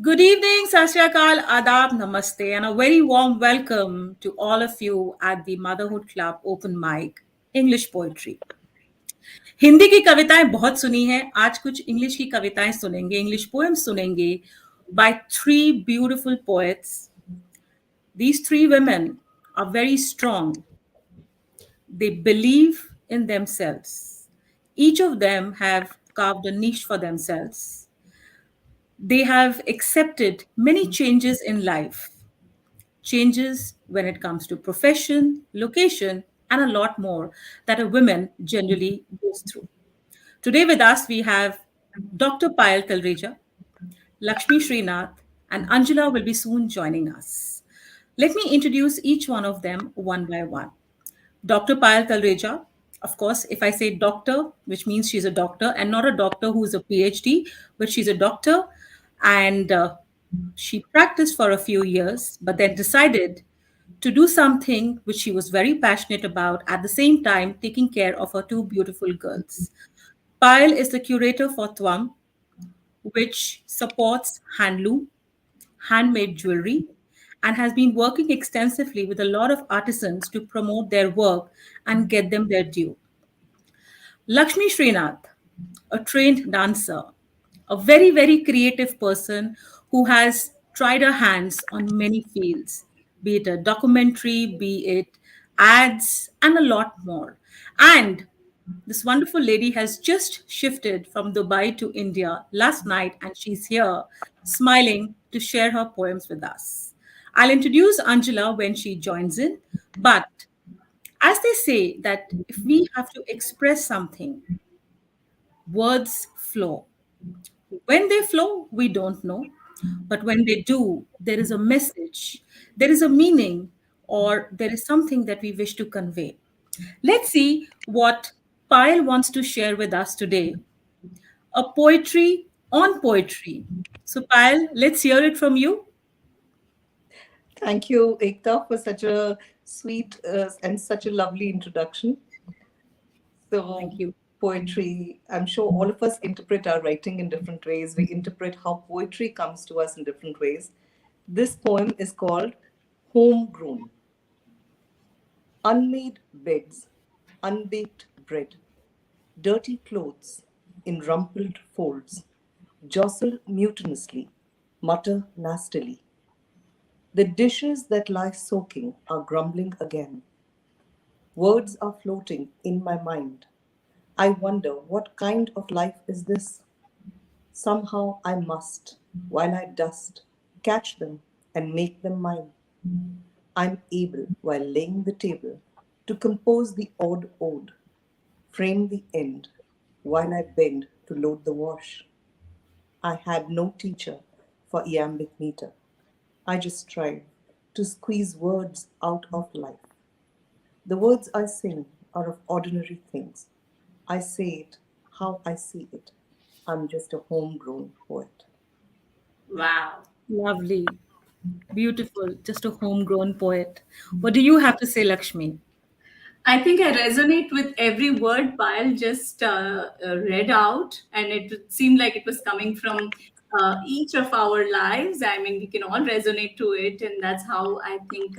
Good evening, Sasyakal, Adab, Namaste, and a very warm welcome to all of you at the Motherhood Club Open Mic English Poetry. Hindi की कविताएं बहुत सुनी हैं, आज कुछ English की कविताएं सुनेंगे, इंग्लिश पोएम्स सुनेंगे by three beautiful poets. These three women are very strong. They believe in themselves. Each of them have carved a niche for themselves. They have accepted many changes in life, changes when it comes to profession, location, and a lot more that a woman generally goes through. Today with us, we have Dr. Payal Talreja, Lakshmi Srinath, and Anjula will be soon joining us. Let me introduce each one of them one by one. Dr. Payal Talreja, of course, if I say doctor, which means she's a doctor and not a doctor who's a PhD, but she's a doctor and she practiced for a few years, but then decided to do something which she was very passionate about, at the same time taking care of her two beautiful girls. Payal is the curator for Twam, which supports handloom, handmade jewelry, and has been working extensively with a lot of artisans to promote their work and get them their due. Lakshmi Srinath, a trained dancer, a very, very creative person who has tried her hands on many fields, be it a documentary, be it ads, and a lot more. And this wonderful lady has just shifted from Dubai to India last night, and she's here smiling to share her poems with us. I'll introduce Angela when she joins in, but as they say that if we have to express something, words flow. When they flow, we don't know. But when they do, there is a message, there is a meaning, or there is something that we wish to convey. Let's see what Payal wants to share with us today, a poetry on poetry. So, Payal, let's hear it from you. Thank you, Ekta, for such a sweet and such a lovely introduction. Thank So, you. poetry, I'm sure all of us interpret our writing in different ways. We interpret how poetry comes to us in different ways. This poem is called Homegrown. Unmade beds, unbaked bread, dirty clothes in rumpled folds, jostle mutinously, mutter nastily. The dishes that lie soaking are grumbling again. Words are floating in my mind. I wonder what kind of life is this? Somehow I must, while I dust, catch them and make them mine. I'm able, while laying the table, to compose the odd ode, frame the end, while I bend to load the wash. I had no teacher for iambic meter. I just strive to squeeze words out of life. The words I sing are of ordinary things. I say it how I see it. I'm just a homegrown poet. Wow. Lovely, beautiful, just a homegrown poet. What do you have to say, Lakshmi? I think I resonate with every word Payal just read out, and it seemed like it was coming from each of our lives. I mean, we can all resonate to it, and that's how I think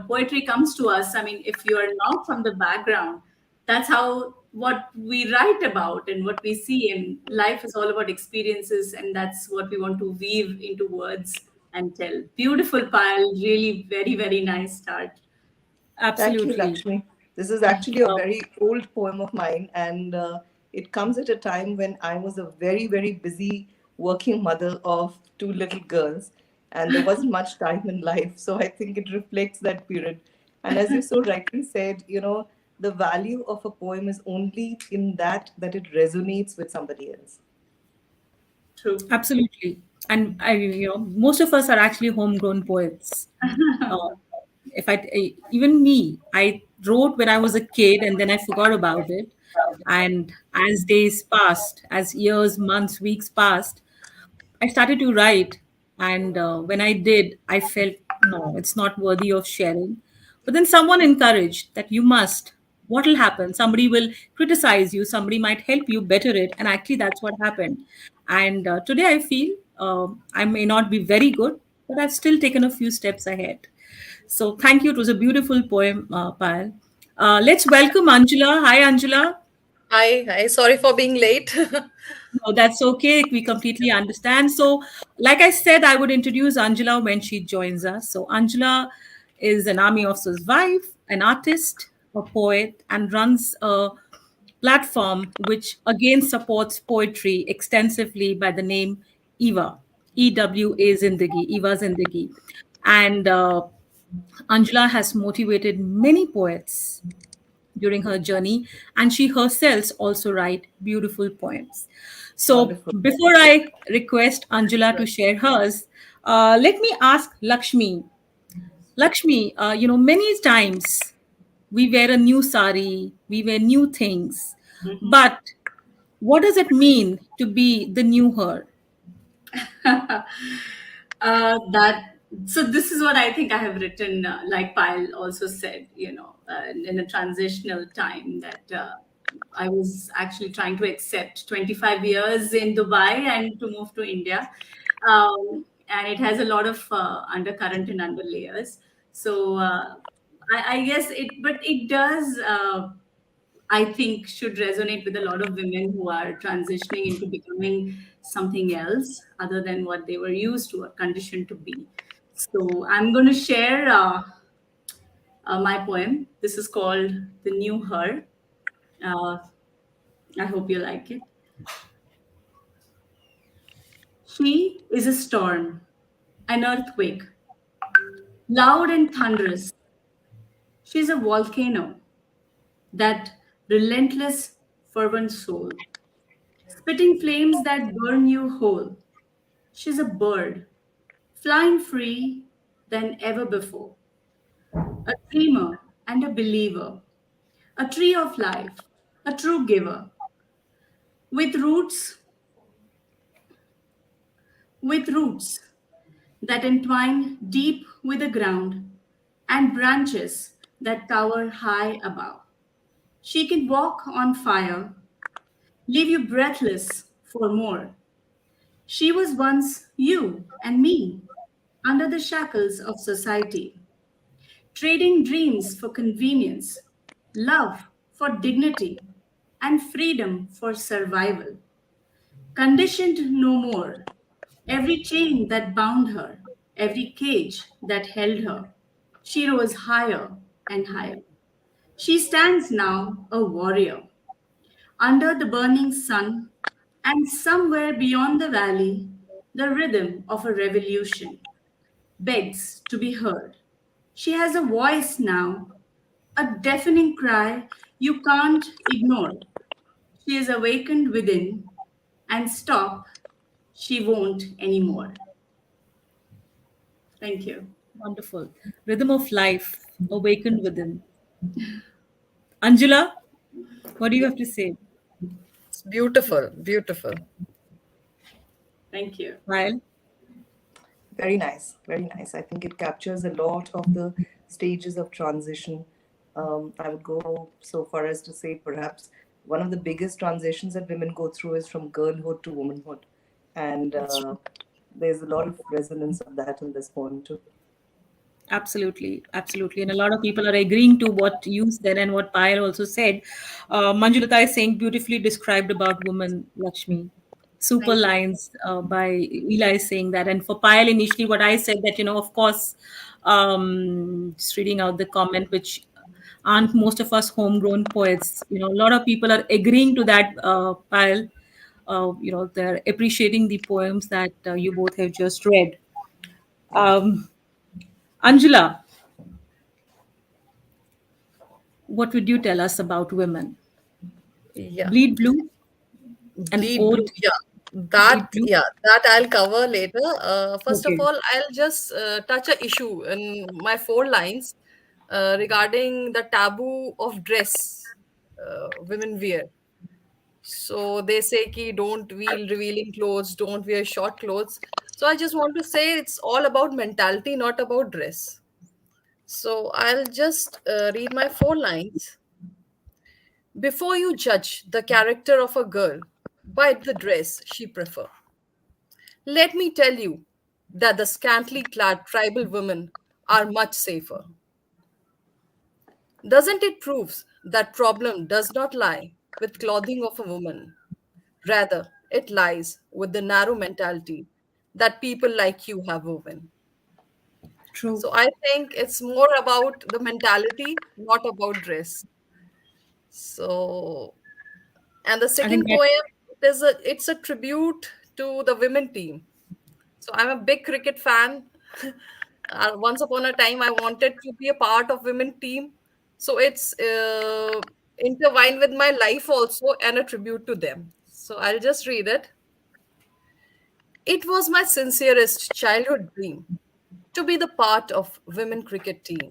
poetry comes to us. I mean, if you are not from the background, that's how what we write about and what we see, and life is all about experiences, and that's what we want to weave into words and tell. Beautiful, Payal. Really, very, very nice start. Thank you, Absolutely. Lakshmi. This is actually a Uh, very old poem of mine, and it comes at a time when I was a very, very busy working mother of two little girls, and there wasn't much time in life. So I think it reflects that period. And as you so rightly said, the value of a poem is only in that it resonates with somebody else. True. Absolutely. And most of us are actually homegrown poets. Uh, even me, I wrote when I was a kid and then I forgot about it. And as days passed, as years, months, weeks passed, I started to write. And when I did, I felt, no, it's not worthy of sharing. But then someone encouraged that you must. What will happen? Somebody will criticize you, somebody might help you better it. And actually, that's what happened. And today I feel I may not be very good, but I've still taken a few steps ahead. So thank you. It was a beautiful poem, Payal. Let's welcome Angela. Hi, Angela. Hi, hi. Sorry for being late. No, that's okay. We completely understand. So, like I said, I would introduce Angela when she joins us. So, Angela is an army officer's wife, an artist, a poet, and runs a platform which again supports poetry extensively by the name Eva, EWA Zindagi, Eva Zindagi. And Angela has motivated many poets during her journey, and she herself also write beautiful poems. So Wonderful. before I request Angela to Right. share hers, let me ask Lakshmi. Lakshmi, many times we wear a new sari, we wear new things, Mhm. but what does it mean to be the new her? That so this is what I think I have written, like Pyle also said, in a transitional time that I was actually trying to accept 25 years in Dubai and to move to India. And it has a lot of undercurrent and underlayers. So I guess but it does. I think should resonate with a lot of women who are transitioning into becoming something else other than what they were used to or conditioned to be. So I'm going to share my poem. This is called The New Her. Uh, I hope you like it. She is a storm, an earthquake, loud and thunderous. She's a volcano, that relentless, fervent soul, spitting flames that burn you whole. She's a bird, flying free than ever before, a dreamer and a believer, a tree of life, a true giver, with roots that entwine deep with the ground and branches that tower high above. She can walk on fire, leave you breathless for more. She was once you and me under the shackles of society, trading dreams for convenience, love for dignity, and freedom for survival. Conditioned no more, every chain that bound her, every cage that held her, she rose higher and higher. She stands now a warrior under the burning sun, and somewhere beyond the valley, the rhythm of a revolution begs to be heard. She has a voice now, a deafening cry you can't ignore. She is awakened within, and stop, she won't anymore. Thank you. Wonderful. Rhythm of life awakened within. Angela, what do you Yeah, have to say? it's beautiful, beautiful. Thank you. While Very nice, very nice. I think it captures a lot of the stages of transition. I would go so far as to say perhaps one of the biggest transitions that women go through is from girlhood to womanhood. And that's true. there's a lot of resonance of that in this poem, too. Absolutely, absolutely. And a lot of people are agreeing to what you said and what Payal also said. Manjulata is saying beautifully described about woman Lakshmi. Super Thank you. lines by Eli is saying that. And for Payal, initially, what I said that, of course, just reading out the comment, which aren't most of us homegrown poets. A lot of people are agreeing to that, Payal. They're appreciating the poems that you both have just read. Thank you. Um, Angela, what would you tell us about women? Yeah, Bleed blue, an bleed blue. ode, Yeah, bleed blue. that I'll cover later. First of Okay, all, I'll just touch a issue in my four lines regarding the taboo of dress women wear. So they say ki don't wear revealing clothes, don't wear short clothes. So I just want to say it's all about mentality, not about dress. So I'll just read my four lines. Before you judge the character of a girl by the dress she prefer, Let me tell you that the scantily clad tribal women are much safer. Doesn't it prove that problem does not lie with clothing of a woman? Rather, it lies with the narrow mentality that people like you have woven. True. So I think it's more about the mentality, not about dress. So, and the I think second that poem, it's a tribute to the women team. So I'm a big cricket fan. Once upon a time, I wanted to be a part of women team. So it's intertwined with my life also and a tribute to them. So I'll just read it. It was my sincerest childhood dream to be the part of women cricket team.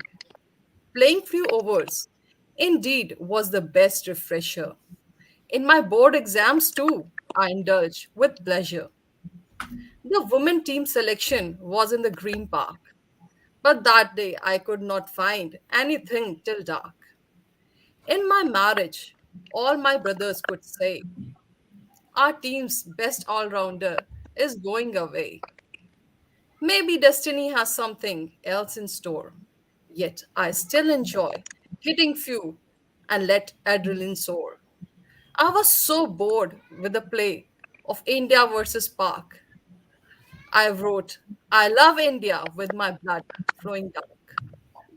Playing few overs indeed was the best refresher. In my board exams too, I indulged with pleasure. The women team selection was in the Green Park, but that day I could not find anything till dark. In my marriage, all my brothers could say, our team's best all rounder is going away. Maybe destiny has something else in store. Yet I still enjoy hitting few and let adrenaline soar. I was so bored with the play of India versus Park. I wrote, I love India with my blood flowing dark.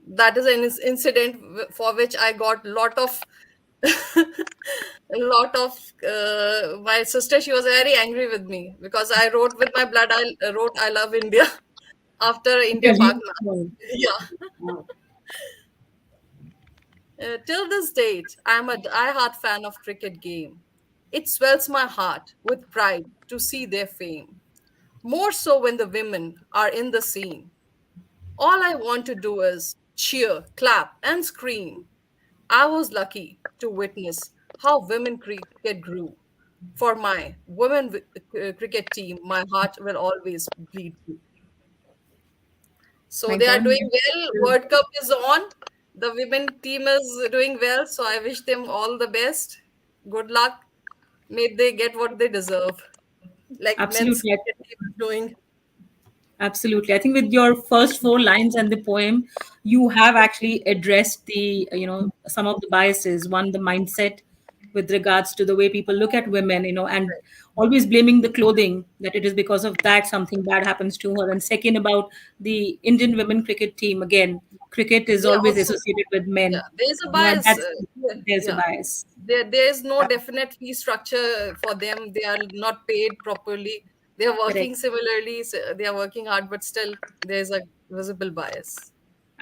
That is an incident for which I got lot of a lot of my sister, she was very angry with me because I wrote with my blood, I wrote I love India after India because Pak you match. Yeah. Till this date, I'm a die-hard fan of cricket game. It swells my heart with pride to see their fame. More so when the women are in the scene. All I want to do is cheer, clap, and scream. I was lucky to witness how women cricket grew. For my women cricket team, my heart will always bleed blue. So my they are God. doing well. World Cup is on. The women team is doing well. So I wish them all the best. Good luck. May they get what they deserve, like men's Absolutely. cricket team is doing. Absolutely. I think with your first four lines and the poem, you have actually addressed the, some of the biases. One, the mindset with regards to the way people look at women, and always blaming the clothing, that it is because of that something bad happens to her. And second, about the Indian women cricket team. Again, cricket is They are always also, associated with yeah, men, there is a and bias. that's, Yeah, there's a yeah. bias. There is no Uh, definite fee structure for them. They are not paid properly. They are Correct. working similarly. So they are working hard, but still there is a visible bias.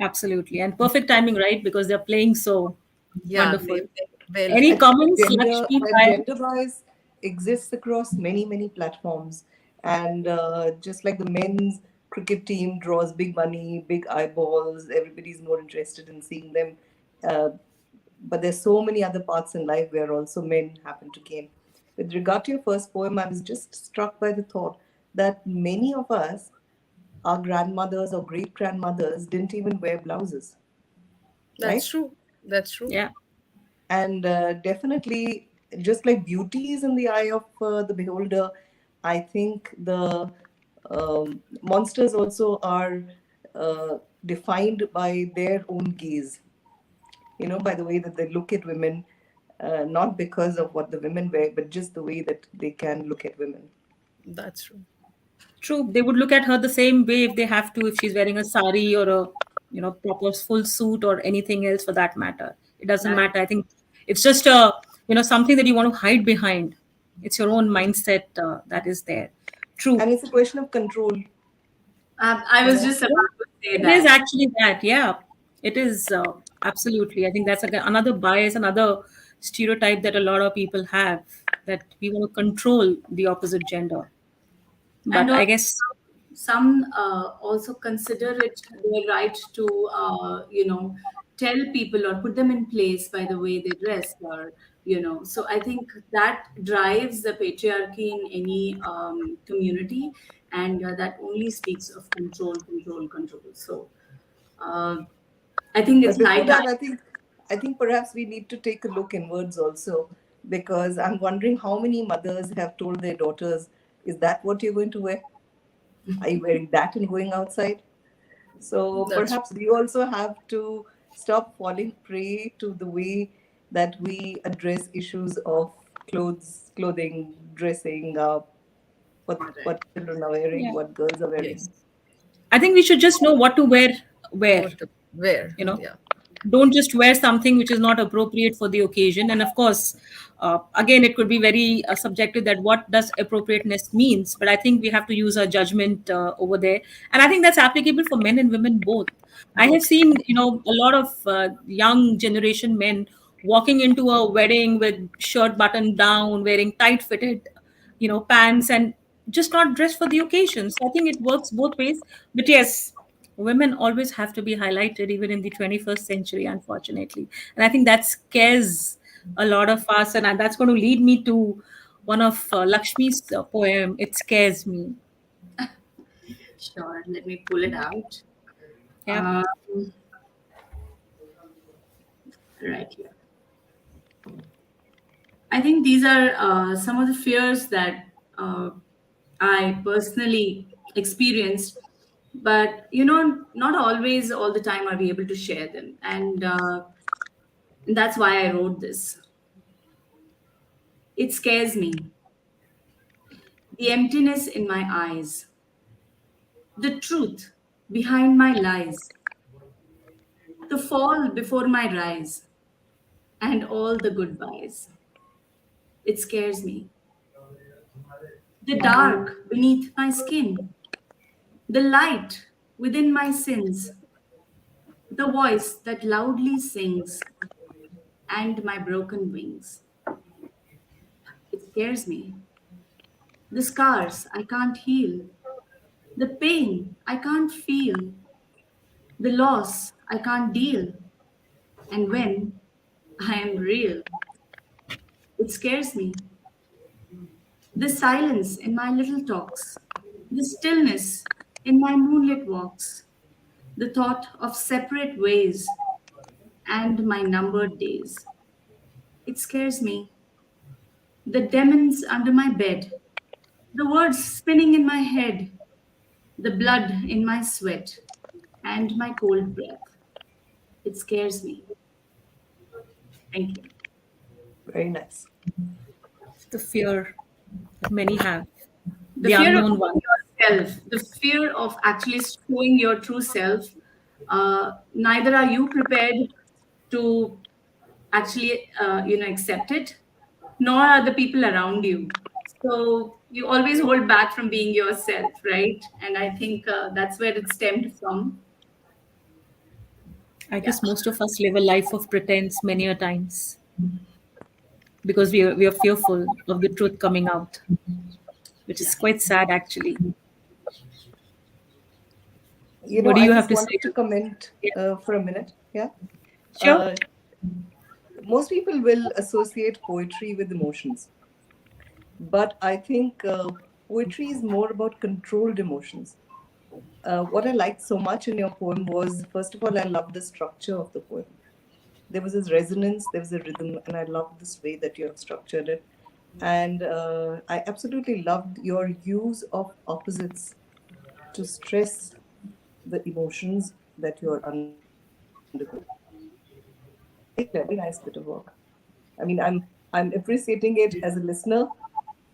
Absolutely. And perfect timing, right? Because they're playing so Yeah, wonderful. they well. Any I think comments, Lakshmi? gender bias exists across many platforms, and just like the men's cricket team draws big money, big eyeballs, everybody's more interested in seeing them. Uh, but there's so many other parts in life where also men happen to gain. With regard to your first poem, I was just struck by the thought that many of us, our grandmothers or great grandmothers, didn't even wear blouses, That's right? true. That's true. Yeah. And definitely, just like beauty is in the eye of the beholder, I think the monsters also are defined by their own gaze, by the way that they look at women, not because of what the women wear, but just the way that they can look at women. That's true. True. They would look at her the same way if they have to, if she's wearing a sari or a, proper full suit or anything else for that matter. It doesn't Right. matter. I think it's just a, something that you want to hide behind. It's your own mindset that is there. True. And it's a question of control, I you was know. just Yeah, about to say it is that. actually that. Yeah, it is absolutely. I think that's again another bias, another stereotype that a lot of people have, that we want to control the opposite gender. And But I also, guess some also consider it their right to, tell people or put them in place by the way they dress, or, so I think that drives the patriarchy in any community, and that only speaks of control, control, control. So uh, I think But it's high before time. that, I think perhaps we need to take a look inwards also, because I'm wondering how many mothers have told their daughters, "Is that what you're going to wear?" Are you wearing that and going outside? So That's perhaps we also have to stop falling prey to the way that we address issues of clothes, clothing, dressing, what Correct. children are wearing, Yeah. what girls are wearing. yes. I think we should just know what to wear where. What to wear? you know Yeah. don't just wear something which is not appropriate for the occasion. And of course, again, it could be very subjective, that what does appropriateness means, but I think we have to use our judgment over there. And I think that's applicable for men and women both. I have Both. seen a lot of young generation men walking into a wedding with shirt buttoned down, wearing tight fitted pants, and just not dressed for the occasion. So I think it works both ways. But yes, women always have to be highlighted, even in the 21st century, unfortunately. And I think that scares a lot of us. And that's going to lead me to one of Lakshmi's poem, It Scares Me. Sure. Let me pull it out. Yeah. Um, right here. I think these are some of the fears that I personally experienced, but not always, all the time, are we able to share them, and that's why I wrote this. It scares me, the emptiness in my eyes, the truth behind my lies, the fall before my rise, and all the goodbyes. It scares me, the dark beneath my skin, the light within my sins, the voice that loudly sings, and my broken wings. It scares me. The scars I can't heal, the pain I can't feel, the loss I can't deal. And when I am real, it scares me. The silence in my little talks, the stillness in my moonlit walks, the thought of separate ways and my numbered days. It scares me. The demons under my bed, the words spinning in my head, the blood in my sweat, and my cold breath. It scares me. Thank you. Very nice. The fear that many have, The the fear of unknown one. being yourself, the fear of actually showing your true self. Neither are you prepared to actually, accept it, nor are the people around you. So you always hold back from being yourself, right? And I think that's where it stemmed from. I Yeah. guess most of us live a life of pretense many a times, because we are fearful of the truth coming out, which Yeah. is quite sad, actually. What do I you have just to say? wanted to comment Yeah. for a minute. Yeah. Sure. Uh, Most people will associate poetry with emotions, but I think poetry is more about controlled emotions. What I liked so much in your poem was, first of all, I loved the structure of the poem. There was this resonance, there was a rhythm, and I loved this way that you have structured it. And I absolutely loved your use of opposites to stress the emotions that you're undergoing. Very clear, very nice bit of work. I mean, I'm appreciating it as a listener,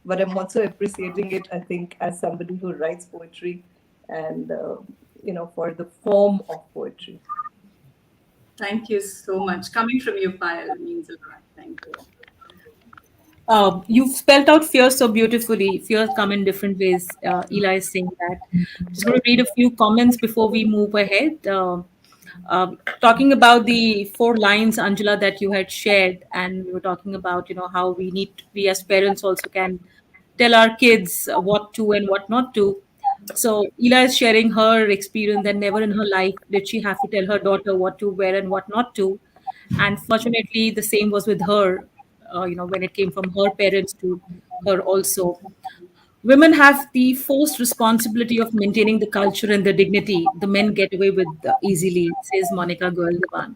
but I'm also appreciating it, I think, as somebody who writes poetry and for the form of poetry. Thank you so much. Coming from you, Payal, means a lot. Thank you. You've spelled out fear so beautifully. Fears come in different ways. Eli is saying that. Just going to read a few comments before we move ahead. Talking about the four lines, Angela, that you had shared, and we were talking about, how we as parents also can tell our kids what to and what not to. So Ela is sharing her experience that never in her life did she have to tell her daughter what to wear and what not to. And fortunately, the same was with her, when it came from her parents to her also. Women have the forced responsibility of maintaining the culture and the dignity the men get away with easily, says Monica Girldevan.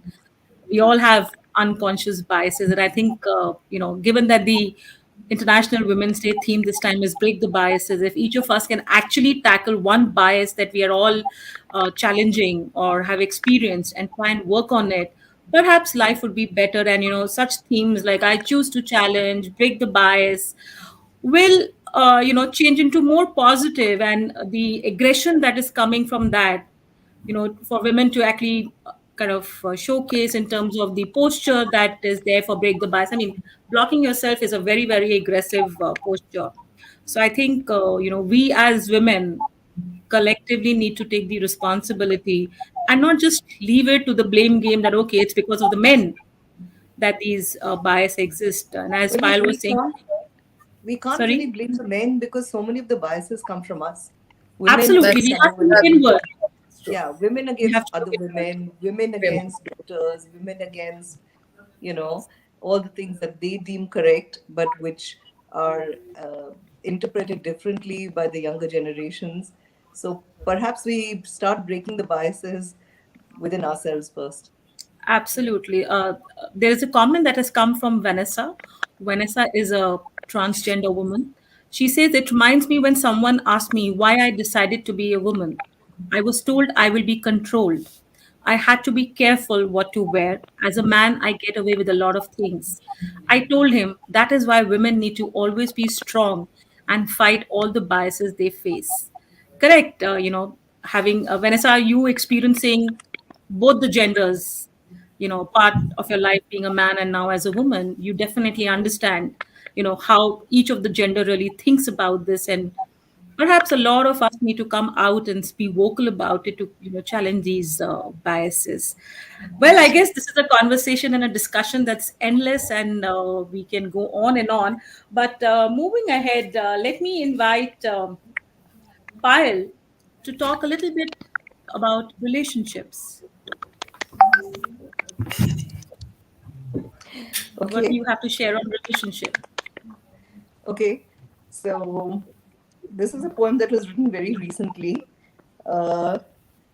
We all have unconscious biases. And I think, given that the International Women's Day theme this time is break the biases. If each of us can actually tackle one bias that we are all challenging or have experienced and try and work on it, perhaps life would be better. And such themes like I choose to challenge, break the bias, will change into more positive, and the aggression that is coming from that, for women to actually kind of showcase in terms of the posture that is there for break the bias. I mean, blocking yourself is a very, very aggressive posture. So I think, we as women collectively need to take the responsibility and not just leave it to the blame game that, okay, it's because of the men that these bias exist. And as Well, Payal was saying, we can't really sorry, blame the men because so many of the biases come from us. Women absolutely, That's we against have other to look women. inward. that's true. Yeah, women We have against to look other inward. women, women Women. against daughters, women against, you know, all the things that they deem correct, but which are uh, interpreted differently by the younger generations. So perhaps we start breaking the biases within ourselves first. Absolutely. There is a comment that has come from Vanessa. Vanessa is a transgender woman. She says, it reminds me when someone asked me why I decided to be a woman. I was told I will be controlled. I had to be careful what to wear. As a man, I get away with a lot of things. I told him that is why women need to always be strong and fight all the biases they face. Correct. Having Vanessa, are you experiencing both the genders, part of your life being a man and now as a woman, you definitely understand, how each of the gender really thinks about this. And perhaps a lot of us need to come out and be vocal about it to, challenge these biases. Well, I guess this is a conversation and a discussion that's endless, and we can go on and on. But moving ahead, let me invite Payal to talk a little bit about relationships. What do Okay, you have to share on relationship? okay. So this is a poem that was written very recently. Uh,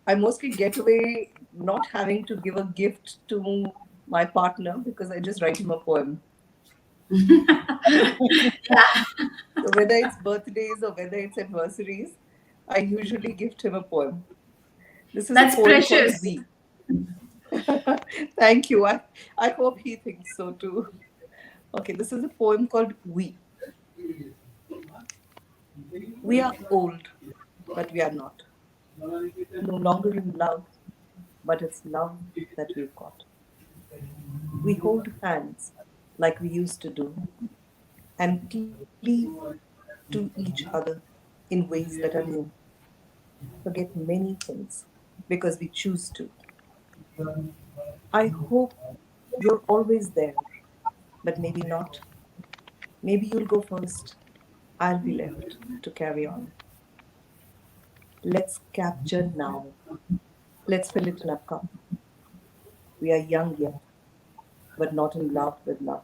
I mostly get away not having to give a gift to my partner because I just write him a poem. So whether it's birthdays or whether it's anniversaries, I usually gift him a poem. This is a That's poem called precious. We. Thank you. I hope he thinks so too. Okay, this is a poem called We. We are old, but we are not. No longer in love, but it's love that we've got. We hold hands like we used to do and cleave to each other in ways that are new. Forget many things because we choose to. I hope you're always there, but maybe not. Maybe you'll go first. I'll be left to carry on. Let's capture now. Let's fill it in a cup. We are young yet, but not in love with love.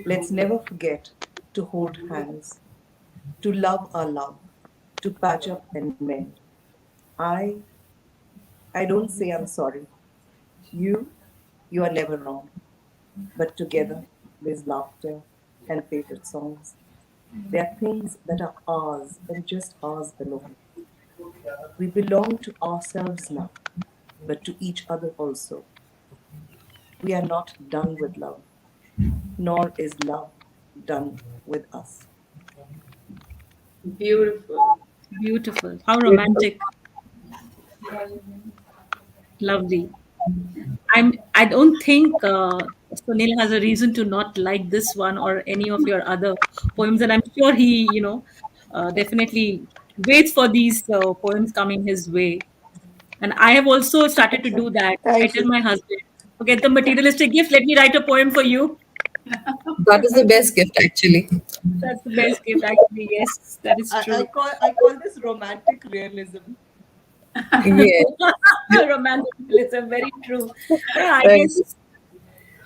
Let's never forget to hold hands, to love our love, to patch up and mend. I I don't say I'm sorry. You you are never wrong. But together there's laughter and favorite songs. There are things that are ours and just ours alone. We belong to ourselves now, but to each other also. We are not done with love, nor is love done with us. Beautiful. Beautiful. How romantic. Lovely. I don't think Sunil has a reason to not like this one or any of your other poems, and I'm sure he, definitely waits for these poems coming his way. And I have also started to do that. I Thank tell you. my husband, forget the materialistic gift, let me write a poem for you. That is the best gift, actually. That's the best gift, actually. Yes, that is true. I call this romantic realism. Yes. Romanticism, very true. Yeah, I Thank you. guess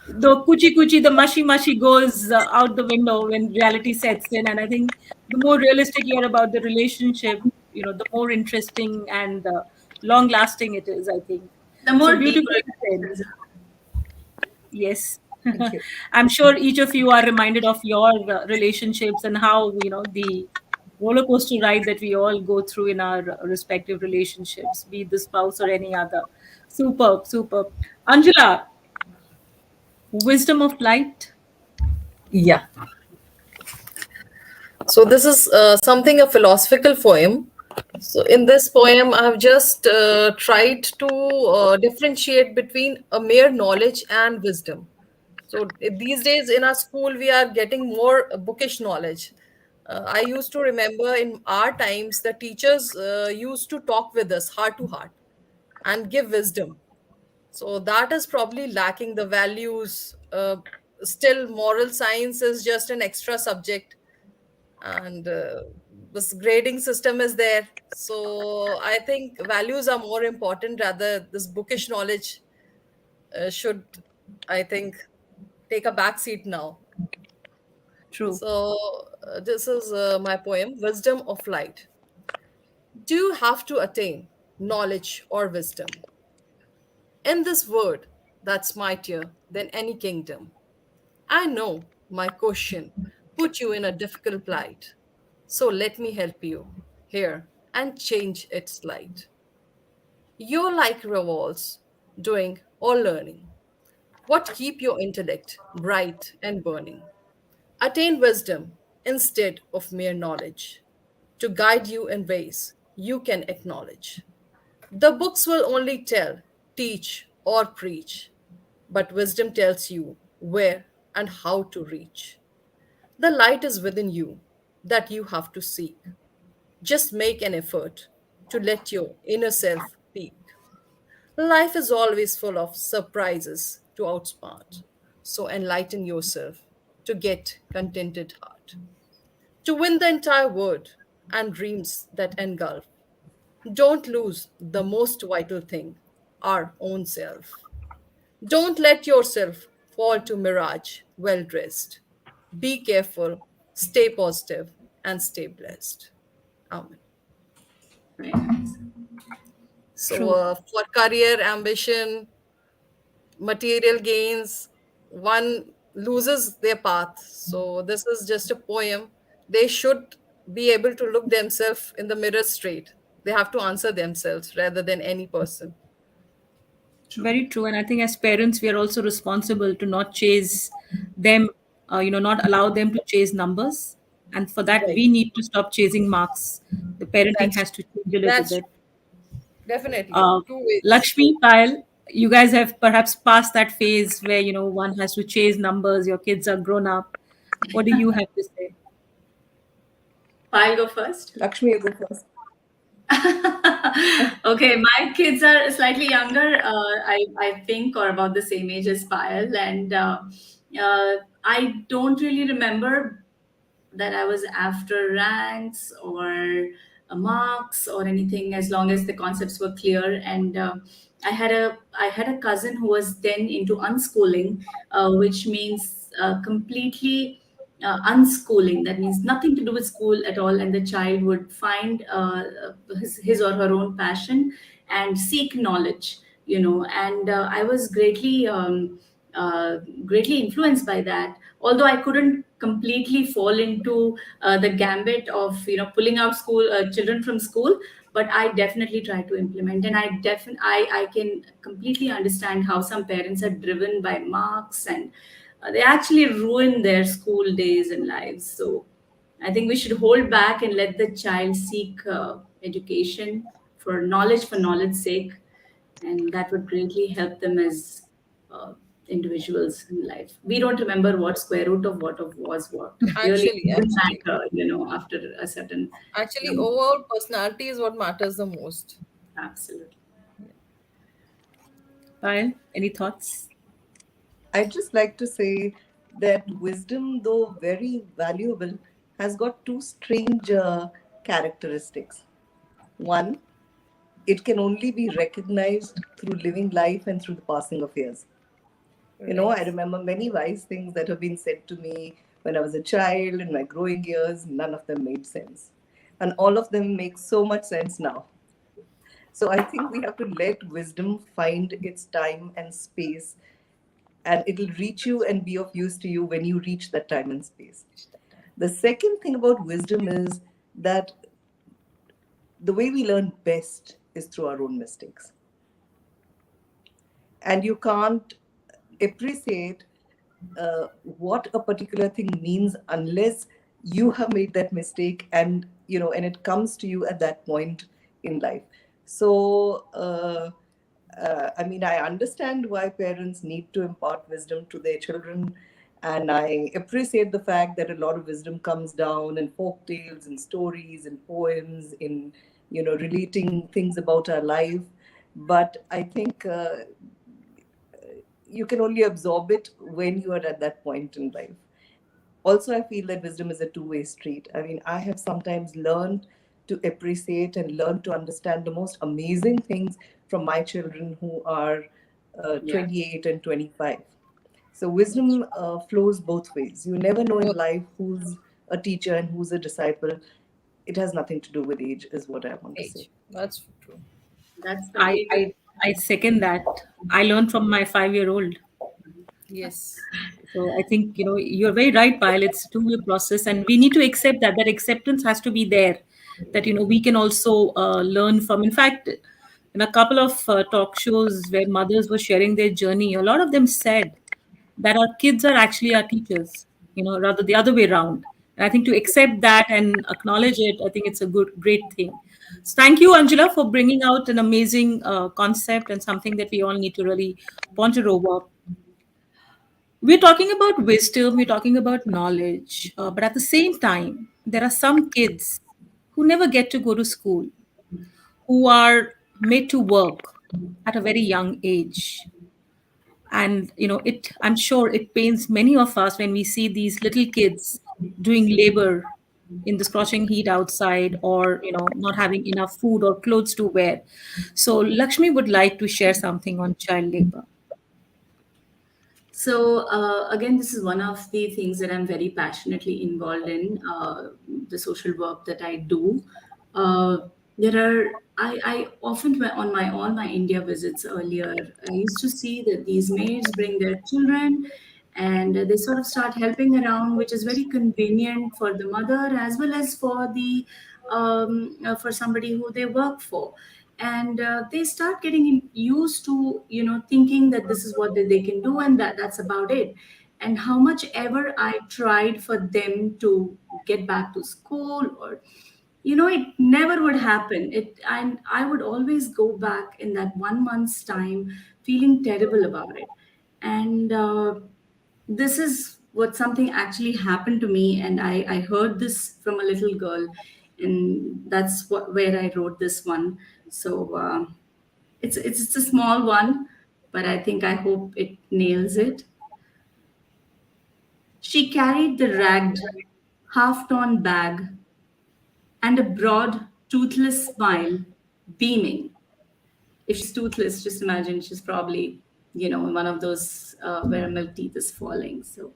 the kuchi kuchi, the mushy mushy goes out the window when reality sets in. And I think the more realistic you are about the relationship, the more interesting and long lasting it is, I think. The So more deeper beautifully it said. is. Yes. Thank you. I'm sure each of you are reminded of your relationships and how, the roller coaster ride that we all go through in our respective relationships, be it the spouse or any other. Superb, superb. Angela, wisdom of light. Yeah. So this is something a philosophical poem. So in this poem, I have just tried to differentiate between a mere knowledge and wisdom. So these days in our school, we are getting more bookish knowledge. I used to remember in our times, the teachers used to talk with us heart to heart and give wisdom. So that is probably lacking the values. Still, moral science is just an extra subject, and this grading system is there. So I think values are more important rather this bookish knowledge should, I think, take a back seat now. True. So this is my poem, Wisdom of Light. Do you have to attain knowledge or wisdom in this word that's mightier than any kingdom? I know my question put you in a difficult plight. So let me help you here and change its light. Your like revolves, doing or learning. What keep your intellect bright and burning? Attain wisdom instead of mere knowledge, to guide you in ways you can acknowledge. The books will only tell, teach, or preach, but wisdom tells you where and how to reach. The light is within you that you have to seek. Just make an effort to let your inner self peek. Life is always full of surprises to outsmart. So enlighten yourself to get contented heart. To win the entire world and dreams that engulf. Don't lose the most vital thing, our own self. Don't let yourself fall to mirage well dressed. Be careful, stay positive, and stay blessed. Amen. Very nice. So, True. for career ambition, material gains, one loses their path. So, this is just a poem. They should be able to look themselves in the mirror straight. They have to answer themselves rather than any person. True. Very true. And I think as parents, we are also responsible to not chase them, not allow them to chase numbers. And for that, Right. we need to stop chasing marks. The parenting That's has to change a little that's bit. true. Definitely Uh, two ways. Lakshmi, Payal, you guys have perhaps passed that phase where, one has to chase numbers, your kids are grown up. What do you have to say? I'll go first. Lakshmi, you go first. Okay, my kids are slightly younger, I think, or about the same age as Payal, and I don't really remember that I was after ranks or marks or anything, as long as the concepts were clear. And I had a cousin who was then into unschooling, which means completely unschooling. That means nothing to do with school at all, and the child would find his or her own passion and seek knowledge. And I was greatly influenced by that, although I couldn't completely fall into the gambit of pulling out school children from school. But I definitely try to implement, and I can completely understand how some parents are driven by marks, and they actually ruin their school days and lives. So I think we should hold back and let the child seek education for knowledge's sake, and that would greatly help them as uh, individuals in life. We don't remember what square root of was what. It really Actually, doesn't actually, matter, after a certain actually, number. overall personality is what matters the most. Absolutely. Payal, any thoughts? I'd just like to say that wisdom, though very valuable, has got two strange characteristics. One, it can only be recognized through living life and through the passing of years. I Right. remember many wise things that have been said to me when I was a child in my growing years. None of them made sense. And all of them make so much sense now. So I think we have to let wisdom find its time and space and it'll reach you and be of use to you when you reach that time and space. The second thing about wisdom is that the way we learn best is through our own mistakes. And you can't appreciate what a particular thing means unless you have made that mistake, and and it comes to you at that point in life. So I mean, I understand why parents need to impart wisdom to their children, and I appreciate the fact that a lot of wisdom comes down in folk tales and stories and poems, in relating things about our life. But I think you can only absorb it when you are at that point in life. Also, I feel that wisdom is a two-way street. I mean, I have sometimes learned to appreciate and learn to understand the most amazing things from my children who are Yeah. 28 and 25. So wisdom flows both ways. You never know in Both. life who's a teacher and who's a disciple. It has nothing to do with age, is what I want to say. Age. That's true. That's I, completely. I I second that. I learned from my 5-year-old. Yes. So I think you're very right, Pyle. It's a two-way process, and we need to accept that acceptance has to be there. That we can also learn from. In fact, in a couple of talk shows where mothers were sharing their journey, a lot of them said that our kids are actually our teachers. Rather the other way around. And I think to accept that and acknowledge it, I think it's a great thing. So thank you, Angela, for bringing out an amazing concept and something that we all need to really ponder over. We're talking about wisdom, we're talking about knowledge, but at the same time, there are some kids who never get to go to school, who are made to work at a very young age. And I'm sure it pains many of us when we see these little kids doing labor in the scorching heat outside, or not having enough food or clothes to wear. So Lakshmi would like to share something on child labor. So again, this is one of the things that I'm very passionately involved in, the social work that I do. There are I often on my all my India visits earlier, I used to see that these maids bring their children, and they sort of start helping around, which is very convenient for the mother as well as for the for somebody who they work for. And they start getting used to thinking that this is what they can do, and that's about it. And how much ever I tried for them to get back to school, or it never would happen. And I would always go back in that 1 month's time feeling terrible about it. And this is what something actually happened to me, and I heard this from a little girl, and that's where I wrote this one. So it's a small one, but I hope it nails it. She carried the ragged, half-torn bag and a broad, toothless smile beaming. If she's toothless, just imagine she's probably, one of those where milk teeth is falling. So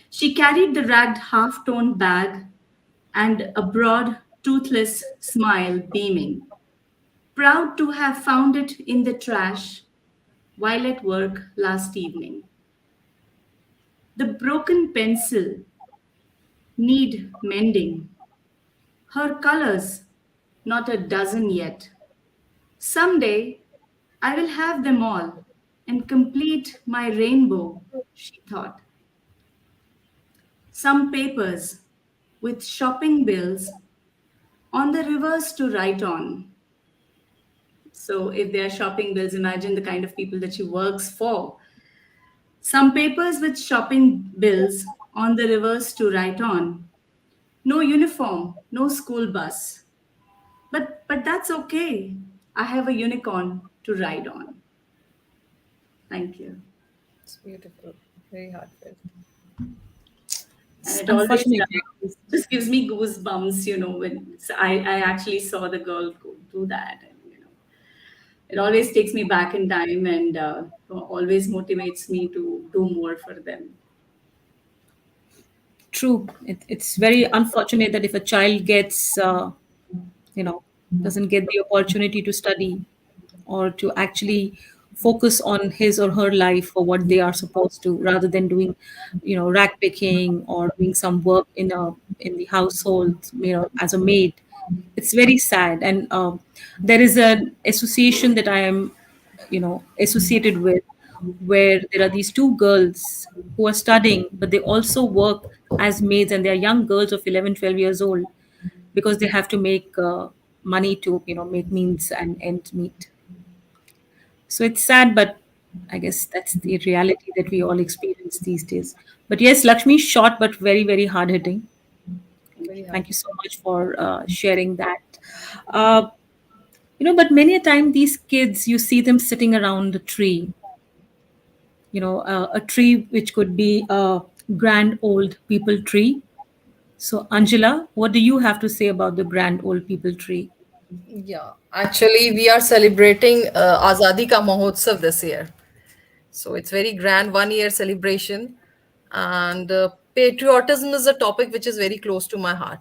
she carried the ragged, half-torn bag and a broad, toothless smile beaming, proud to have found it in the trash while at work last evening. The broken pencil need mending. Her colors, not a dozen yet. Someday I will have them all and complete my rainbow, she thought. Some papers with shopping bills on the reverse to write on. So if they are shopping bills, imagine the kind of people that she works for. Some papers with shopping bills on the reverse to write on. No uniform, no school bus. But that's okay. I have a unicorn to ride on. Thank you. It's beautiful. Very heartfelt. And It's it always unfortunate. just gives me goosebumps, when I actually saw the girl go do that. And, it always takes me back in time, and always motivates me to do more for them. True. It's very unfortunate that if a child gets, you know, doesn't get the opportunity to study or to actually focus on his or her life for what they are supposed to, rather than doing, rag picking or doing some work in the household, as a maid. It's very sad. And there is an association that I am, associated with, where there are these two girls who are studying, but they also work as maids, and they are young girls of 11, 12 years old, because they have to make money to, make means and end meet. So it's sad, but I guess that's the reality that we all experience these days. But yes, Lakshmi, short but very, very hard hitting. Very hard. Thank you so much for sharing that. Uh, but many a time these kids, you see them sitting around a tree, a tree which could be a grand old people tree. So, Angela, what do you have to say about the grand old people tree? Yeah, actually, we are celebrating Azadi Ka Mahotsav this year. So it's very grand 1 year celebration. And patriotism is a topic which is very close to my heart.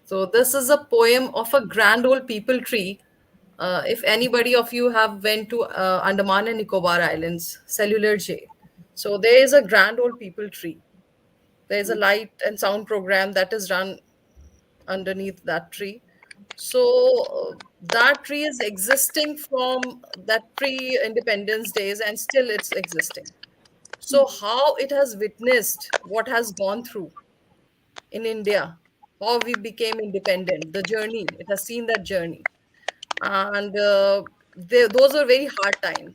So this is a poem of a grand old people tree. If anybody of you have went to Andaman and Nicobar Islands, Cellular J. So there is a grand old people tree. There is a light and sound program that is run underneath that tree. So that tree is existing from that pre-independence days, and still it's existing. So how it has witnessed what has gone through in India, how we became independent, the journey, it has seen that journey. And those are very hard times.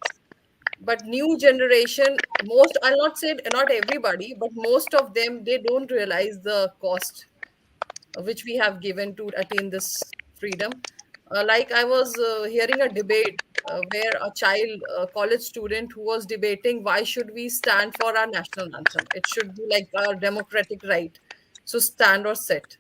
But new generation, most, I'll not say not everybody, but most of them, they don't realize the cost which we have given to attain this freedom. Like I was hearing a debate where a child, a college student, who was debating why should we stand for our national anthem? It should be like our democratic right. So stand or sit.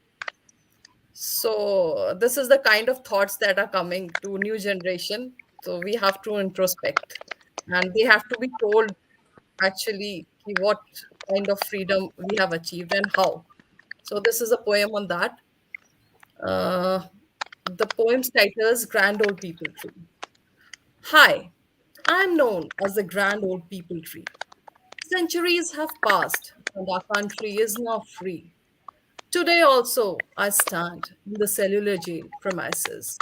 So this is the kind of thoughts that are coming to new generation. So we have to introspect, and they have to be told actually what kind of freedom we have achieved and how. So this is a poem on that. Uh, the poem's title is Grand Old People Tree. Hi, I'm known as the Grand Old People Tree. Centuries have passed and our country is now free. Today also I stand in the cellular jail premises.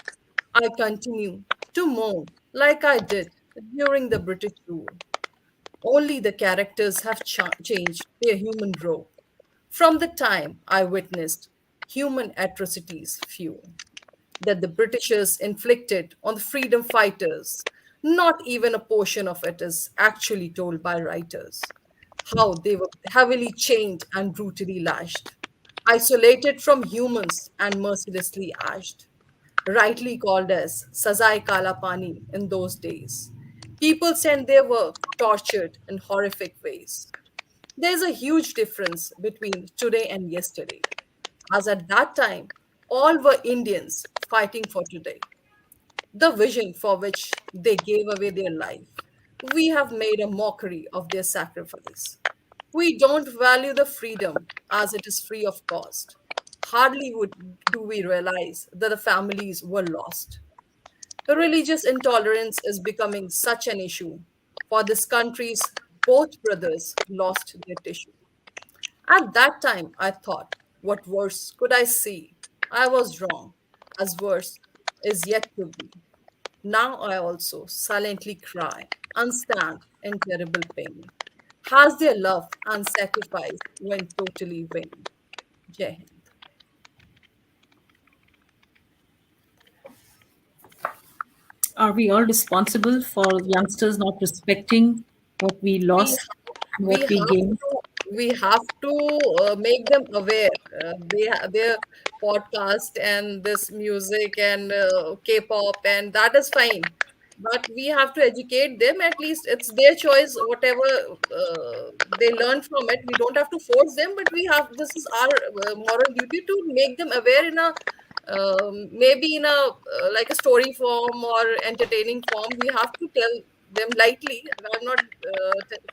I continue to mourn like I did during the British rule. Only the characters have changed their human role. From the time I witnessed human atrocities few that the Britishers inflicted on the freedom fighters, not even a portion of it is actually told by writers. How they were heavily chained and brutally lashed, isolated from humans and mercilessly ashed, rightly called as Sazai Kala Pani in those days. People said they were tortured in horrific ways. There's a huge difference between today and yesterday, as at that time, all were Indians fighting for today, the vision for which they gave away their life. We have made a mockery of their sacrifice. We don't value the freedom as it is free of cost. Hardly do we realize that the families were lost. The religious intolerance is becoming such an issue. For this country's both brothers lost their tissue. At that time, I thought, what worse could I see? I was wrong, as worse is yet to be. Now I also silently cry and stand in terrible pain. Has their love and sacrifice went totally vain? Jai Hind. Are we all responsible for youngsters not respecting what we we lost and we what we have gained? to we have to make them aware. Their podcast and this music and K-pop, and that is fine, but we have to educate them. At least it's their choice, whatever they learn from it. We don't have to force them, but we have, this is our moral duty to make them aware in a maybe in a like a story form or entertaining form. We have to tell them lightly. I'm not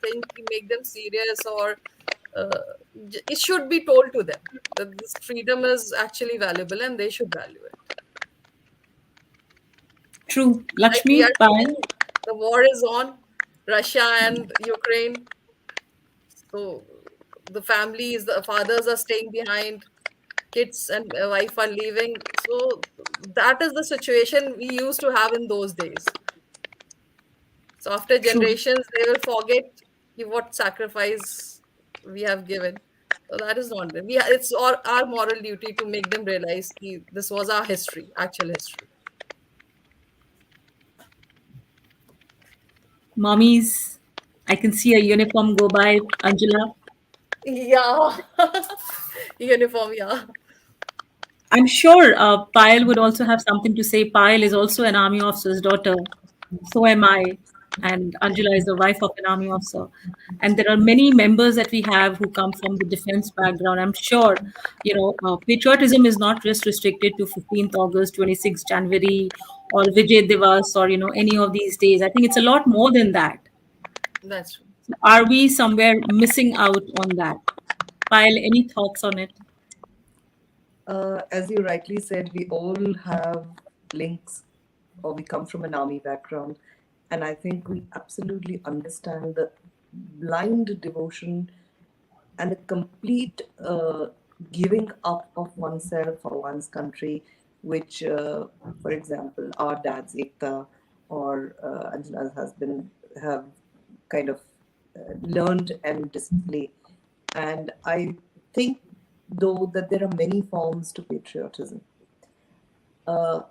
saying to make them serious, or uh, it should be told to them that this freedom is actually valuable and they should value it. True. Like we Lakshmi, are Payal. The war is on, Russia and Ukraine. So the families, the fathers are staying behind, kids and wife are leaving. So that is the situation we used to have in those days. So after True. generations, they will forget what sacrifice we have given. So that is not them. It's our moral duty to make them realize this was our history, actual history. Mommies, I can see a uniform go by, Angela. Yeah. Uniform, yeah. I'm sure Payal would also have something to say. Payal is also an army officer's daughter. So am I. And Angela is the wife of an army officer. And there are many members that we have who come from the defense background. I'm sure, patriotism is not just restricted to 15th August, 26th January, or Vijay Divas, or, any of these days. I think it's a lot more than that. That's true. Are we somewhere missing out on that? Payal, any thoughts on it? As you rightly said, we all have links or we come from an army background. And I think we absolutely understand the blind devotion and the complete giving up of oneself for one's country, which, for example, our dads, Ekta or Anjana's husband, have kind of learned and display. And I think, though, that there are many forms to patriotism. Uh,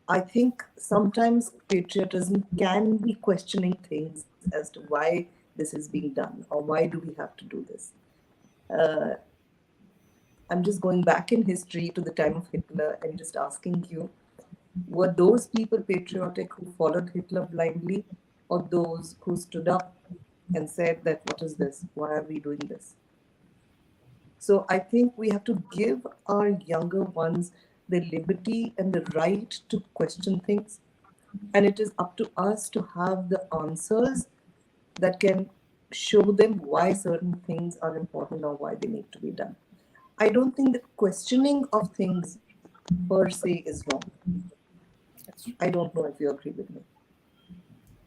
I think sometimes patriotism can be questioning things as to why this is being done or why do we have to do this. Uh, I'm just going back in history to the time of Hitler and just asking you, were those people patriotic who followed Hitler blindly, or those who stood up and said that, what is this? Why are we doing this? So I think we have to give our younger ones the liberty and the right to question things. And it is up to us to have the answers that can show them why certain things are important or why they need to be done. I don't think the questioning of things per se is wrong. That's true. I don't know if you agree with me.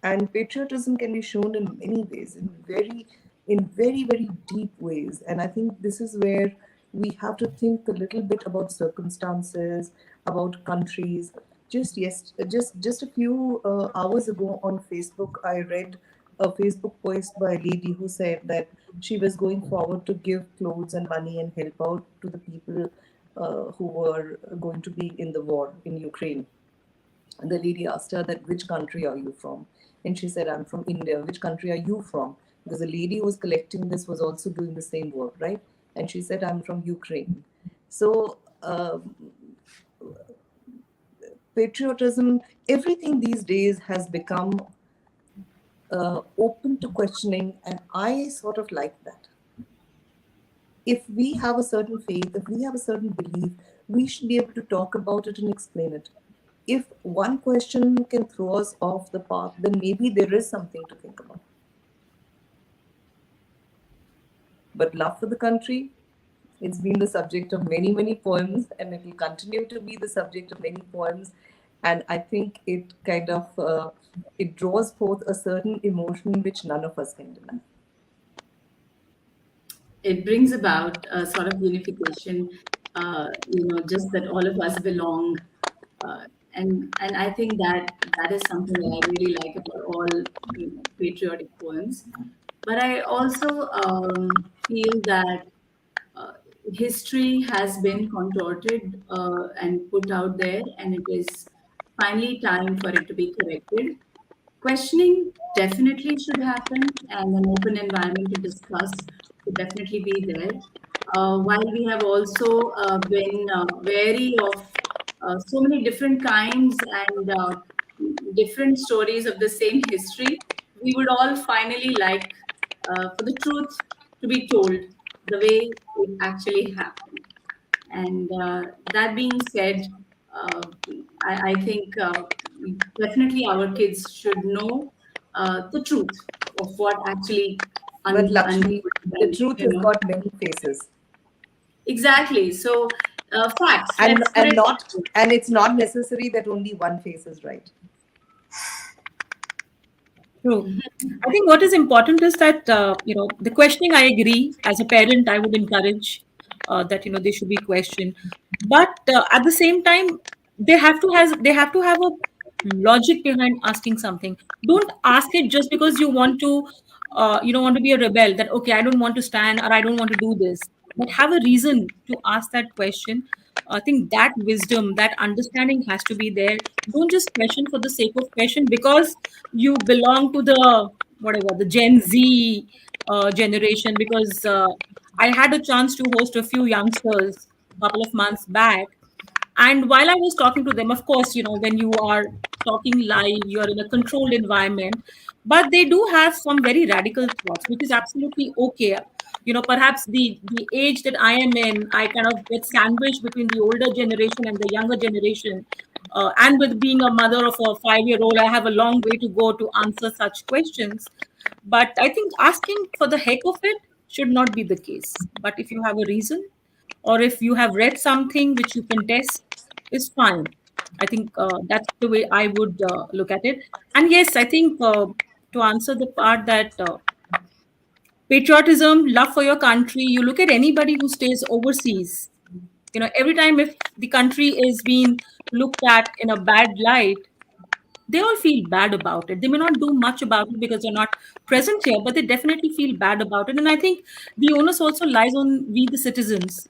And patriotism can be shown in many ways, in very deep ways. And I think this is where we have to think a little bit about circumstances, about countries. Just a few hours ago on Facebook, I read a Facebook post by a lady who said that she was going forward to give clothes and money and help out to the people who were going to be in the war in Ukraine. And the lady asked her that, which country are you from? And she said, I'm from India. Which country are you from? Because the lady who was collecting this was also doing the same work, right? And she said, I'm from Ukraine. So patriotism, everything these days has become open to questioning, and I sort of like that. If we have a certain faith, if we have a certain belief, we should be able to talk about it and explain it. If one question can throw us off the path, then maybe there is something to think about. But love for the country, it's been the subject of many, many poems, and it will continue to be the subject of many poems. And I think it kind of it draws forth a certain emotion which none of us can deny. It brings about a sort of unification, just that all of us belong. And I think that that is something that I really like about all patriotic poems. But I also feel that uh, history has been contorted and put out there, and it is finally time for it to be corrected. Questioning definitely should happen, and an open environment to discuss should definitely be there. While we have also been wary of so many different kinds and different stories of the same history, we would all finally like for the truth to be told the way it actually happened. And that being said, I think definitely our kids should know the truth of what actually But Lakshmi, unfolded. the And, truth has got many faces. exactly. So, facts, And let's put and it that not way. and it's not necessary that only one face is right. True. I think what is important is that the questioning. I agree. As a parent, I would encourage that they should be questioned, but at the same time, they have to have a logic behind asking something. Don't ask it just because you want to want to be a rebel. That okay, I don't want to stand or I don't want to do this, but have a reason to ask that question. I think that wisdom, that understanding has to be there. Don't just question for the sake of question because you belong to the whatever the Gen Z generation. Because I had a chance to host a few youngsters a couple of months back, and while I was talking to them, of course, when you are talking live, you're in a controlled environment, but they do have some very radical thoughts, which is absolutely okay. Perhaps the age that I am in, I kind of get sandwiched between the older generation and the younger generation. And with being a mother of a 5-year-old, I have a long way to go to answer such questions. But I think asking for the heck of it should not be the case. But if you have a reason, or if you have read something which you can test, is fine. I think that's the way I would look at it. And yes, I think to answer the part that patriotism, love for your country, you look at anybody who stays overseas. Every time if the country is being looked at in a bad light, they all feel bad about it. They may not do much about it because they're not present here, but they definitely feel bad about it. And I think the onus also lies on we, the citizens.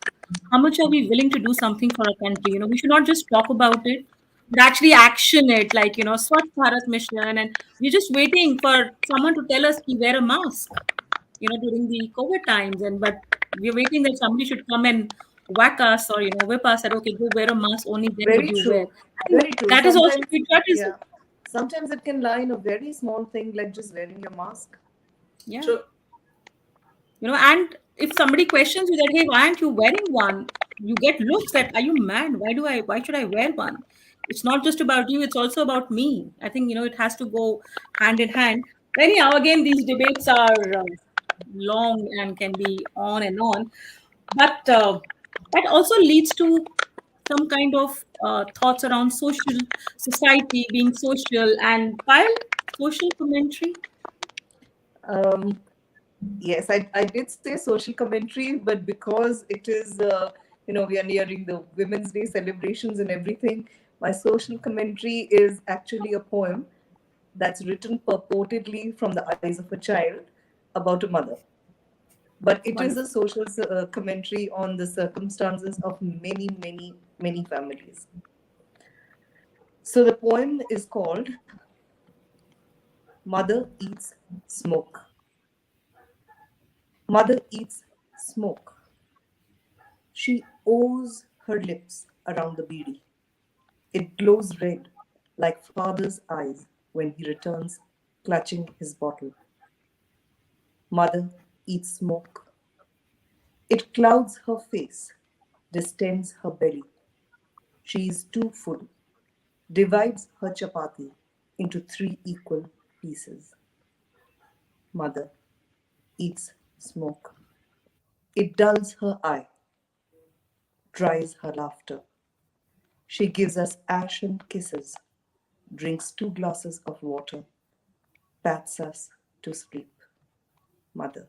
How much are we willing to do something for our country? We should not just talk about it, but actually action it, like, Swachh Bharat Mission. And we're just waiting for someone to tell us to wear a mask, during the COVID times. And but we're waiting that somebody should come and whack us or, whip us that, okay, go wear a mask, only then would Very you wear. true. I think Very true. that is also Sometimes, patriotism. yeah. Sometimes it can lie in a very small thing like just wearing your mask. Yeah. True. And if somebody questions you that, hey, why aren't you wearing one? You get looks that, are you mad? Why should I wear one? It's not just about you, it's also about me. I think, it has to go hand in hand. But anyhow, again, these debates are long and can be on and on. But that also leads to some kind of thoughts around social society being social and while social commentary. Um, yes, I did say social commentary, but because it is, we are nearing the Women's Day celebrations and everything, my social commentary is actually a poem that's written purportedly from the eyes of a child about a mother. But it is a Wonderful. social commentary on the circumstances of many, many, many families. So the poem is called Mother Eats Smoke. Mother eats smoke. She ows her lips around the beedi. It glows red, like father's eyes when he returns, clutching his bottle. Mother eats smoke. It clouds her face, distends her belly. She is too full, divides her chapati into 3 equal pieces. Mother eats smoke. It dulls her eye, dries her laughter. She gives us ashen kisses, drinks 2 glasses of water, pats us to sleep. Mother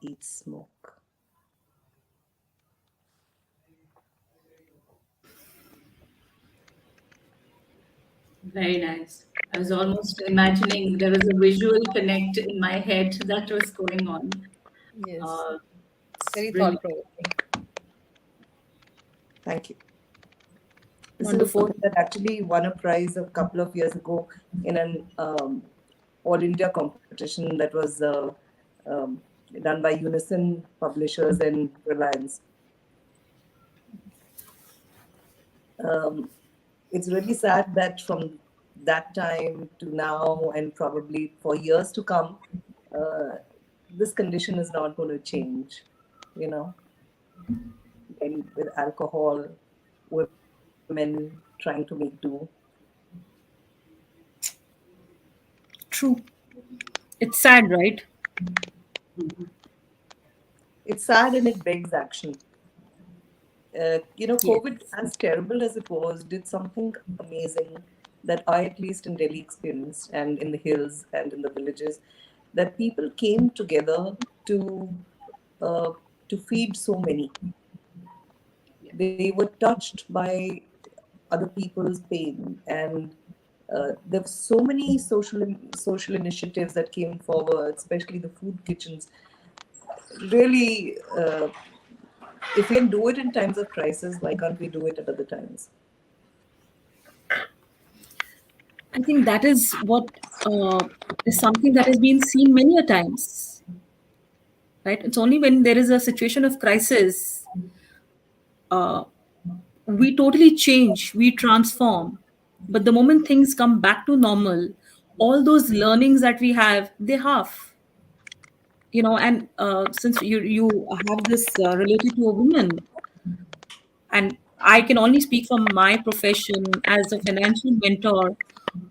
eats smoke. Very nice. I was almost imagining there was a visual connect in my head that was going on. Yes, Uh, it's very thought brilliant. provoking. Thank you. This is a Wonderful. poem that actually won a prize a couple of years ago in an all India competition that was um, done by Unison Publishers and Reliance. Um, it's really sad that from that time to now, and probably for years to come, uh, this condition is not going to change. You know, and with alcohol, women trying to make do. True. It's sad, right? It's sad and it begs action. Yes. COVID, as terrible as it was, did something amazing. that I, at least in Delhi, experienced, and in the hills and in the villages, that people came together uh, to feed so many. They were touched by other people's pain, and there were so many social initiatives that came forward, especially the food kitchens. Really, if we can do it in times of crisis, why can't we do it at other times? I think that is what uh, is something that has been seen many a times, right? It's only when there is a situation of crisis, uh, we totally change, we transform. But the moment things come back to normal, all those learnings that we have, they half. And since you have this related to a woman, and I can only speak from my profession as a financial mentor.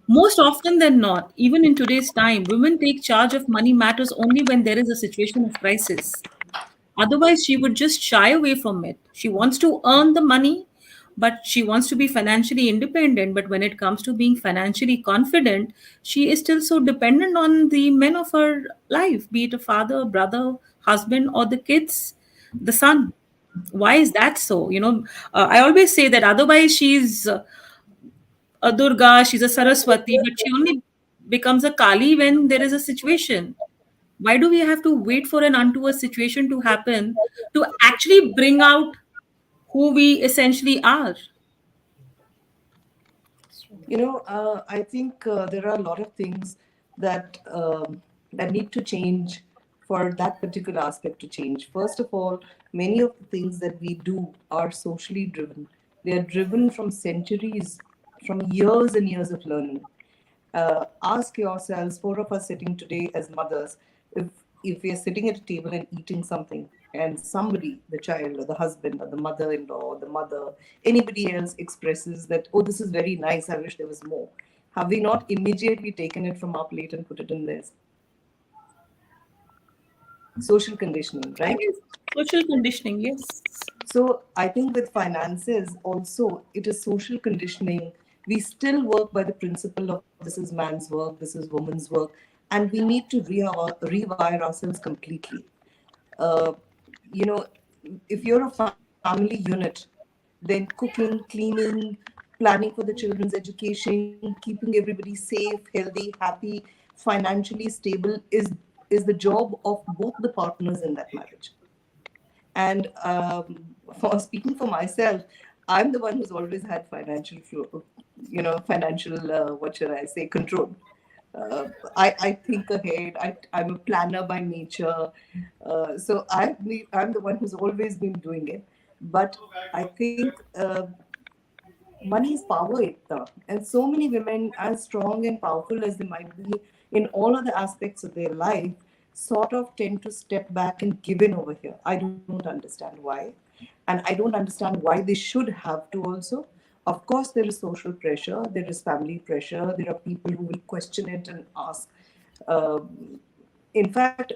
Most often than not, even in today's time, women take charge of money matters only when there is a situation of crisis. Otherwise, she would just shy away from it. She wants to earn the money, but she wants to be financially independent. But when it comes to being financially confident, she is still so dependent on the men of her life, be it a father, brother, husband, or the kids, the son. Why is that so? I always say that otherwise she's a Durga, she's a Saraswati, but she only becomes a Kali when there is a situation. Why do we have to wait for an untoward situation to happen to actually bring out who we essentially are? I think there are a lot of things that need to change for that particular aspect to change. First of all, many of the things that we do are socially driven. They are driven from centuries, from years and years of learning. Ask yourselves, four of us sitting today as mothers, if we are sitting at a table and eating something, and somebody, the child or the husband or the mother-in-law or the mother, anybody else expresses that, oh, this is very nice, I wish there was more. Have we not immediately taken it from our plate and put it in theirs? Social conditioning, I right? guess social conditioning, yes. So I think with finances also, it is social conditioning. We still work by the principle of this is man's work, this is woman's work, and we need to rewire ourselves completely. Uh, you know, if you're a family unit, then cooking, cleaning, planning for the children's education, keeping everybody safe, healthy, happy, financially stable is the job of both the partners in that marriage. And for speaking for myself, I'm the one who's always had financial flow, financial, what should I say, control. I think ahead. I'm a planner by nature. I'm the one who's always been doing it. But I think money is power, Ekta. And so many women, as strong and powerful as they might be in all other aspects of their life, sort of tend to step back and give in over here. I don't understand why. And I don't understand why they should have to also. Of course, there is social pressure, there is family pressure, there are people who will question it and ask. In fact,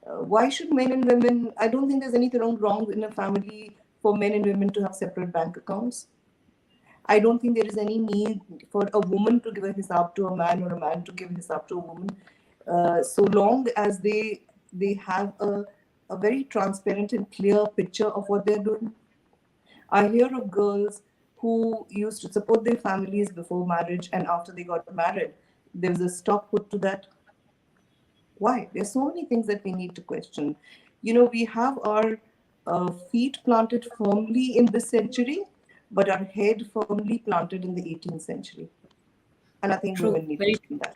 why should men and women? I don't think there's anything wrong in a family for men and women to have separate bank accounts. I don't think there is any need for a woman to give a hisab to a man or a man to give a hisab to a woman, so long as they have a very transparent and clear picture of what they're doing. I hear of girls who used to support their families before marriage, and after they got married, there was a stop put to that. Why? There's so many things that we need to question. We have our feet planted firmly in this century, but our head firmly planted in the 18th century. And I think True. women need to Very learn that.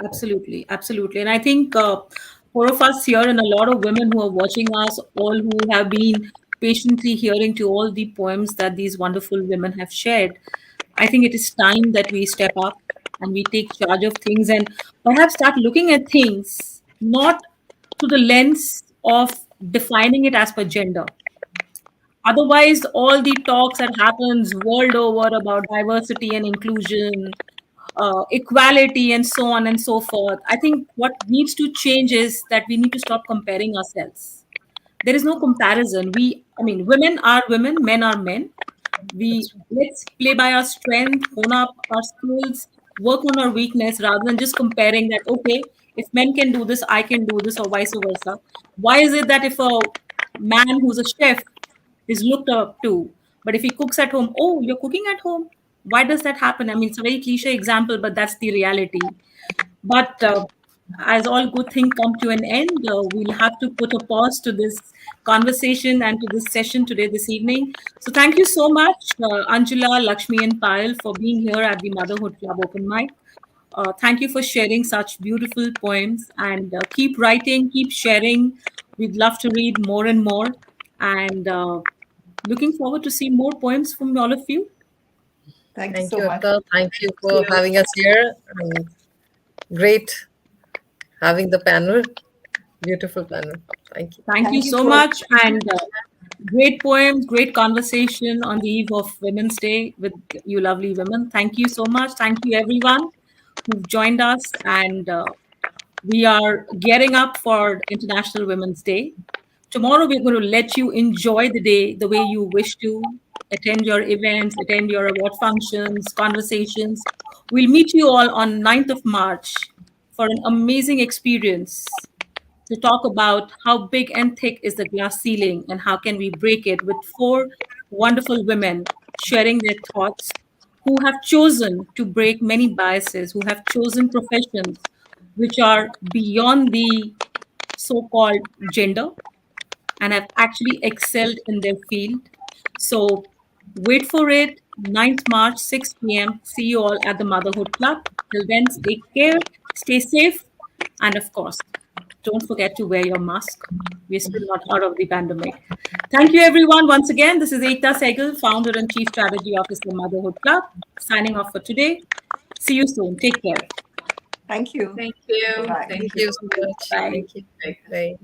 absolutely, absolutely. And I think four of us here and a lot of women who are watching us, all who have been patiently hearing to all the poems that these wonderful women have shared, I think it is time that we step up and we take charge of things and perhaps start looking at things not through the lens of defining it as per gender. Otherwise, all the talks that happens world over about diversity and inclusion, equality, and so on and so forth. I think what needs to change is that we need to stop comparing ourselves. There is no comparison. I mean, women are women, men are men. We That's right. let's play by our strength, hone up our skills, work on our weakness rather than just comparing that, okay, if men can do this, I can do this, or vice versa. Why is it that if a man who's a chef is looked up to, but if he cooks at home, oh, you're cooking at home? Why does that happen? I mean, it's a very cliche example, but that's the reality. But as all good things come to an end, we'll have to put a pause to this conversation and to this session today, this evening. So thank you so much, Anjula, Lakshmi, and Payal, for being here at the Motherhood Club Open Mic. Thank you for sharing such beautiful poems and keep writing, keep sharing. We'd love to read more and more. And looking forward to see more poems from all of you. Thank you Thank so you, much. Akta. Thank you for you. having us here. And great having the panel. Beautiful panel. Thank you. Thank you Thank you so to all. much. And great poems, great conversation on the eve of Women's Day with you lovely women. Thank you so much. Thank you, everyone who've joined us. And we are gearing up for International Women's Day. Tomorrow, we're going to let you enjoy the day the way you wish to, attend your events, attend your award functions, conversations. We'll meet you all on 9th of March for an amazing experience to talk about how big and thick is the glass ceiling and how can we break it with four wonderful women sharing their thoughts who have chosen to break many biases, who have chosen professions which are beyond the so-called gender and have actually excelled in their field. So wait for it. 9th March, 6 p.m. See you all at the Motherhood Club. Till then, take care, stay safe, and of course, don't forget to wear your mask. We're still not out of the pandemic. Thank you, everyone. Once again, this is Ekta Sehgal, founder and chief strategy officer, Motherhood Club, signing off for today. See you soon. Take care. Thank you. Thank you. Bye. Thank Thank you. you so much. Bye. Thank you. Bye. Bye.